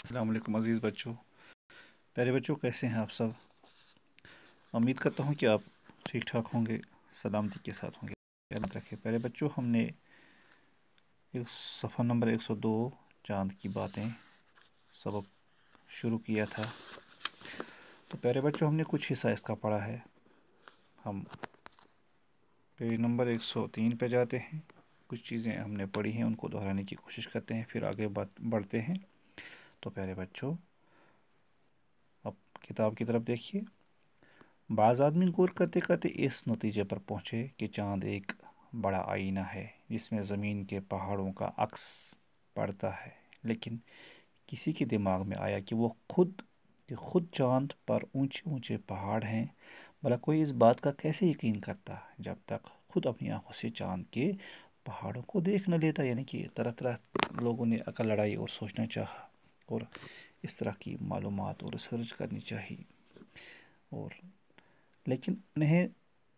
السلام علیکم عزیز بچوں، پیارے بچوں، کیسے ہیں آپ سب؟ امید کرتا ہوں کہ آپ ٹھیک ٹھاک ہوں گے، سلامتی کے ساتھ ہوں گے۔ یاد رکھیں پیارے بچوں، ہم نے صفحہ نمبر 102 چاند کی باتیں سبق شروع کیا تھا۔ تو پیارے بچوں، ہم نے کچھ حصہ اس کا پڑھا ہے۔ ہم پیج نمبر 103 پہ جاتے ہیں، کچھ چیزیں ہم نے پڑھی ہیں ان کو دہرانے کی کوشش کرتے ہیں، پھر آگے بڑھتے ہیں۔ تو پیارے بچوں، اب کتاب کی طرف دیکھیے۔ بعض آدمی غور کرتے کرتے اس نتیجے پر پہنچے کہ چاند ایک بڑا آئینہ ہے جس میں زمین کے پہاڑوں کا عکس پڑتا ہے، لیکن کسی کے دماغ میں آیا کہ خود چاند پر اونچے اونچے پہاڑ ہیں۔ بھلا کوئی اس بات کا کیسے یقین کرتا جب تک خود اپنی آنکھوں سے چاند کے پہاڑوں کو دیکھ نہ لیتا؟ یعنی کہ طرح طرح لوگوں نے عقل لڑائی اور سوچنا چاہا، اور اس طرح کی معلومات اور ریسرچ کرنی چاہیے، لیکن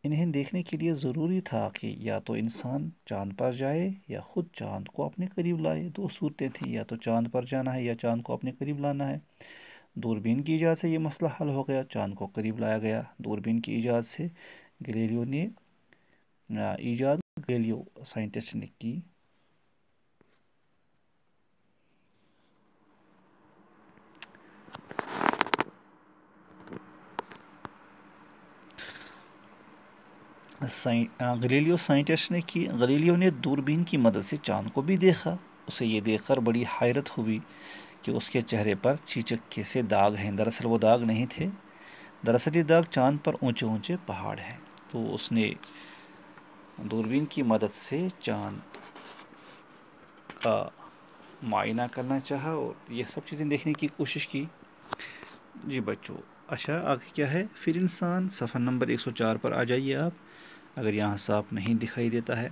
انہیں دیکھنے کے لیے ضروری تھا کہ یا تو انسان چاند پر جائے یا خود چاند کو اپنے قریب لائے۔ دو صورتیں تھیں، یا تو چاند پر جانا ہے یا چاند کو اپنے قریب لانا ہے۔ دوربین کی ایجاد سے یہ مسئلہ حل ہو گیا، چاند کو قریب لایا گیا۔ دوربین کی ایجاد سے گلیلیو سائنٹسٹ نے کی۔ گلیلیو نے دوربین کی مدد سے چاند کو بھی دیکھا۔ اسے یہ دیکھ کر بڑی حیرت ہوئی کہ اس کے چہرے پر چیچک سے داغ ہیں۔ دراصل وہ داغ نہیں تھے، دراصل یہ داغ چاند پر اونچے اونچے پہاڑ ہیں۔ تو اس نے دوربین کی مدد سے چاند کا معائنہ کرنا چاہا اور یہ سب چیزیں دیکھنے کی کوشش کی۔ جی بچوں، اچھا آگے کیا ہے؟ پھر انسان، صفحہ نمبر 104 پر آ جائیے آپ، اگر یہاں صاف نہیں دکھائی دیتا ہے۔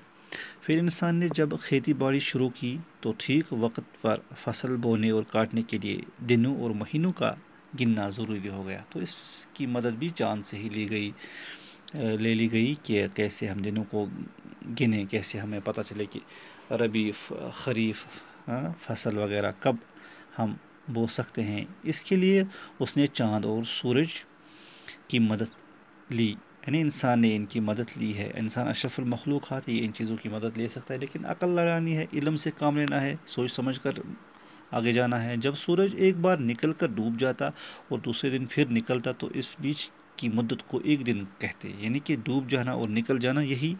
پھر انسان نے جب کھیتی باڑی شروع کی تو ٹھیک وقت پر فصل بونے اور کاٹنے کے لیے دنوں اور مہینوں کا گننا ضروری ہو گیا۔ تو اس کی مدد بھی چاند سے ہی لے لی گئی کہ کیسے ہم دنوں کو گنیں، کیسے ہمیں پتہ چلے کہ ربی، خریف فصل وغیرہ کب ہم بو سکتے ہیں۔ اس کے لیے اس نے چاند اور سورج کی مدد لی، یعنی انسان نے ان کی مدد لی ہے۔ انسان اشرف المخلوقات، یہ ان چیزوں کی مدد لے سکتا ہے، لیکن عقل لڑانی ہے، علم سے کام لینا ہے، سوچ سمجھ کر آگے جانا ہے۔ جب سورج ایک بار نکل کر ڈوب جاتا اور دوسرے دن پھر نکلتا تو اس بیچ کی مدت کو ایک دن کہتے، یعنی کہ ڈوب جانا اور نکل جانا یہی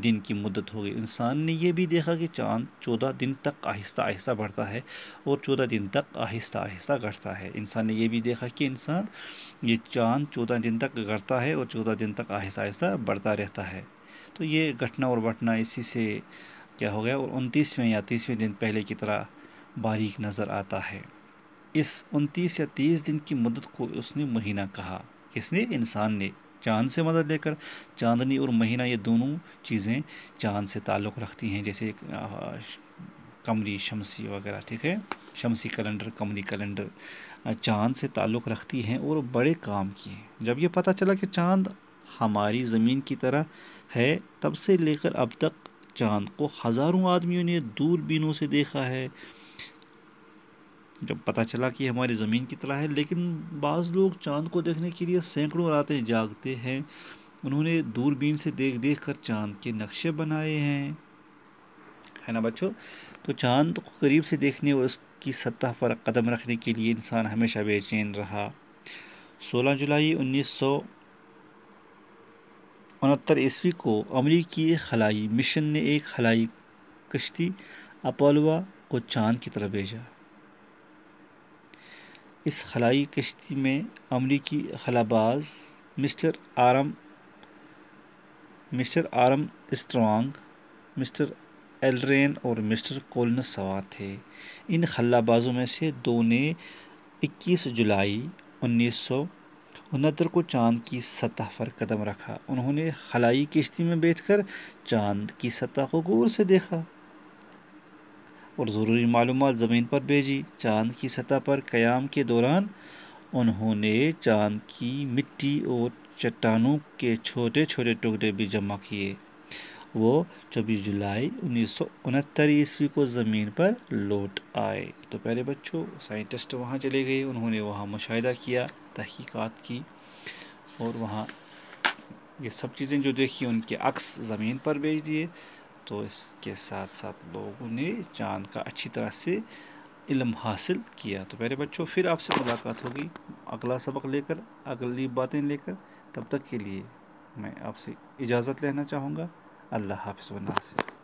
دن کی مدت ہو گئی۔ انسان نے یہ بھی دیکھا کہ چاند 14 دن تک آہستہ آہستہ بڑھتا ہے اور 14 دن تک آہستہ آہستہ گھٹتا ہے۔ انسان نے یہ بھی دیکھا کہ یہ چاند 14 دن تک گھٹتا ہے اور 14 دن تک آہستہ آہستہ بڑھتا رہتا ہے۔ تو یہ گھٹنا اور بڑھنا اسی سے کیا ہو گیا، اور 29ویں یا 30ویں دن پہلے کی طرح باریک نظر آتا ہے۔ اس 29 یا 30 دن کی مدت کو اس نے مہینہ کہا۔ کس نے؟ انسان نے، چاند سے مدد لے کر۔ چاندنی اور مہینہ یہ دونوں چیزیں چاند سے تعلق رکھتی ہیں، جیسے قمری، شمسی وغیرہ، ٹھیک ہے، شمسی کیلنڈر، قمری کیلنڈر چاند سے تعلق رکھتی ہیں اور بڑے کام کی ہیں۔ جب یہ پتہ چلا کہ چاند ہماری زمین کی طرح ہے، تب سے لے کر اب تک چاند کو ہزاروں آدمیوں نے دوربینوں سے دیکھا ہے۔ جب پتہ چلا کہ ہماری زمین کی طرح ہے، لیکن بعض لوگ چاند کو دیکھنے کے لیے سینکڑوں راتیں جاگتے ہیں۔ انہوں نے دوربین سے دیکھ کر چاند کے نقشے بنائے ہیں، ہے نا بچوں؟ تو چاند کو قریب سے دیکھنے اور اس کی سطح پر قدم رکھنے کے لیے انسان ہمیشہ بے چین رہا۔ 16 جولائی 1969 کو امریکی خلائی مشن نے ایک خلائی کشتی اپولو کو چاند کی طرف بھیجا۔ اس خلائی کشتی میں امریکی خلاباز مسٹر آرم اسٹرانگ، مسٹر ایلڈرین اور مسٹر کولنس سوار تھے۔ ان خلابازوں میں سے دو نے 21 جولائی 1969 کو چاند کی سطح پر قدم رکھا۔ انہوں نے خلائی کشتی میں بیٹھ کر چاند کی سطح کو غور سے دیکھا اور ضروری معلومات زمین پر بھیجی۔ چاند کی سطح پر قیام کے دوران انہوں نے چاند کی مٹی اور چٹانوں کے چھوٹے چھوٹے ٹکڑے بھی جمع کیے وہ 24 جولائی 1969 کو زمین پر لوٹ آئے۔ تو پیارے بچوں، سائنٹسٹ وہاں چلے گئے، انہوں نے وہاں مشاہدہ کیا، تحقیقات کی، اور وہاں یہ سب چیزیں جو دیکھی ان کے عکس زمین پر بھیج دیے۔ تو اس کے ساتھ ساتھ لوگوں نے چاند کا اچھی طرح سے علم حاصل کیا۔ تو پیارے بچوں، پھر آپ سے ملاقات ہوگی اگلا سبق لے کر، اگلی باتیں لے کر۔ تب تک کے لیے میں آپ سے اجازت لینا چاہوں گا۔ اللہ حافظ و ناصر۔